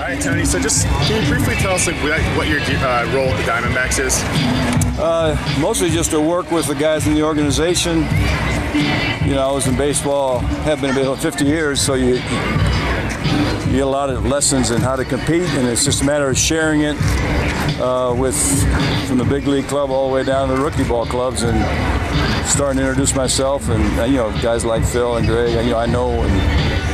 right, Tony. So just can you briefly tell us what your role at the Diamondbacks is? Mostly just to work with the guys in the organization. You know, I was in baseball, have been about 50 years, so you get a lot of lessons in how to compete, and it's just a matter of sharing it from the big league club all the way down to the rookie ball clubs, and starting to introduce myself, and you know, guys like Phil and Greg, you know, I know,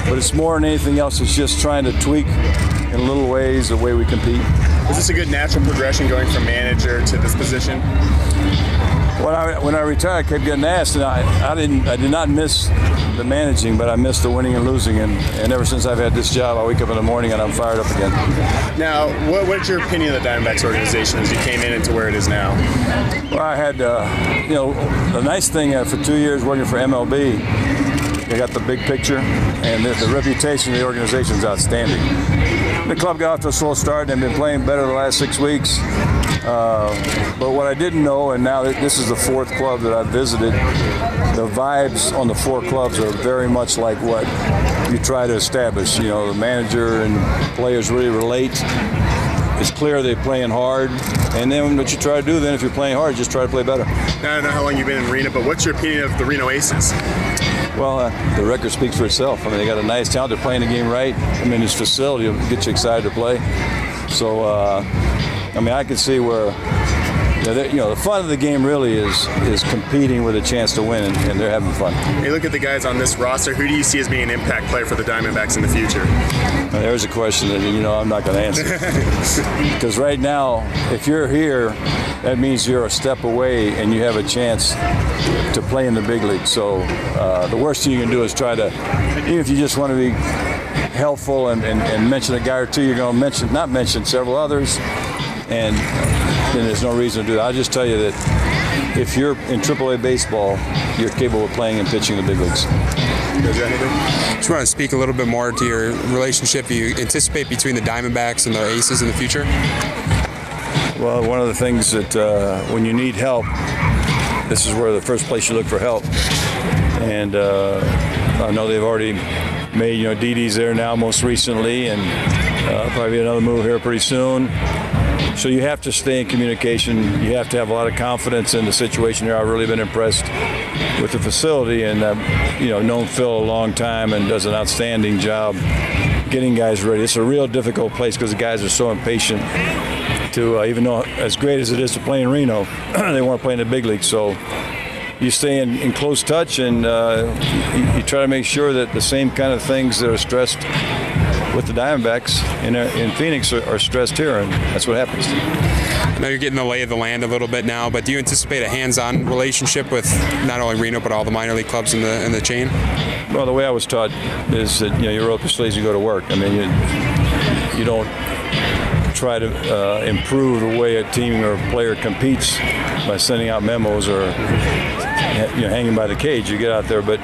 but it's more than anything else. It's just trying to tweak in little ways the way we compete. Was this a good natural progression going from manager to this position? When I retired, I kept getting asked, and I did not miss the managing, but I missed the winning and losing, and ever since I've had this job, I wake up in the morning and I'm fired up again. Now, what's your opinion of the Diamondbacks organization as you came in into where it is now? Well, I had, you know, the nice thing for 2 years working for MLB, I got the big picture, and the reputation of the organization is outstanding. The club got off to a slow start and been playing better the last 6 weeks. But what I didn't know, and now this is the fourth club that I've visited, the vibes on the four clubs are very much like what you try to establish. You know, the manager and players really relate. It's clear they're playing hard, and then what you try to do then, if you're playing hard, just try to play better. I don't know how long you've been in Reno, but what's your opinion of the Reno Aces? Well, the record speaks for itself. I mean, they got a nice talent. They're playing the game right. I mean, this facility will get you excited to play. So, I mean, I can see where, you know, the fun of the game really is competing with a chance to win, and they're having fun. You look at the guys on this roster. Who do you see as being an impact player for the Diamondbacks in the future? There's a question that, you know, I'm not going to answer. Because right now, if you're here, that means you're a step away and you have a chance to play in the big league. So the worst thing you can do is try to, even if you just want to be helpful and mention a guy or two, you're going to not mention several others, and then there's no reason to do that. I'll just tell you that if you're in AAA baseball, you're capable of playing and pitching in the big leagues. Just want to speak a little bit more to your relationship you anticipate between the Diamondbacks and the Aces in the future? Well, one of the things that when you need help, this is where the first place you look for help. And I know they've already made, you know, Didi's there now most recently, and probably another move here pretty soon. So you have to stay in communication. You have to have a lot of confidence in the situation here. I've really been impressed with the facility, and you know, known Phil a long time and does an outstanding job getting guys ready. It's a real difficult place because the guys are so impatient to, even though as great as it is to play in Reno, they want to play in the big league. So you stay in close touch, and you try to make sure that the same kind of things that are stressed with the Diamondbacks in Phoenix are stressed here, and that's what happens. I know you're getting the lay of the land a little bit now, but do you anticipate a hands-on relationship with not only Reno but all the minor league clubs in the chain? Well, the way I was taught is that, you know, you roll up your sleeves, you go to work. I mean, you don't try to improve the way a team or a player competes by sending out memos or, you know, hanging by the cage. You get out there, but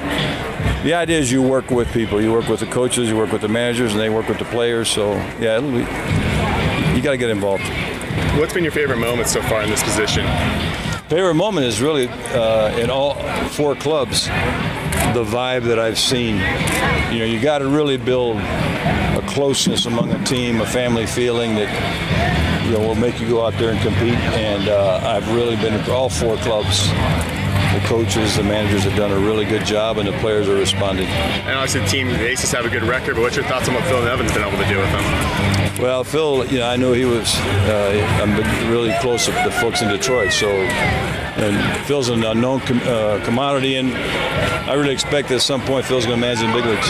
the idea is you work with people. You work with the coaches, you work with the managers, and they work with the players. So, yeah, you got to get involved. What's been your favorite moment so far in this position? Favorite moment is really in all four clubs, the vibe that I've seen. You know, you got to really build a closeness among a team, a family feeling that, you know, will make you go out there and compete. And I've really been at all four clubs. The coaches, the managers have done a really good job, and the players are responding. And obviously the team, the Aces have a good record, but what's your thoughts on what Phil and Evan's been able to do with them? Well, Phil, you know, I knew he was I'm really close to the folks in Detroit, so, and Phil's an unknown commodity, and I really expect that at some point Phil's going to manage in the big leagues.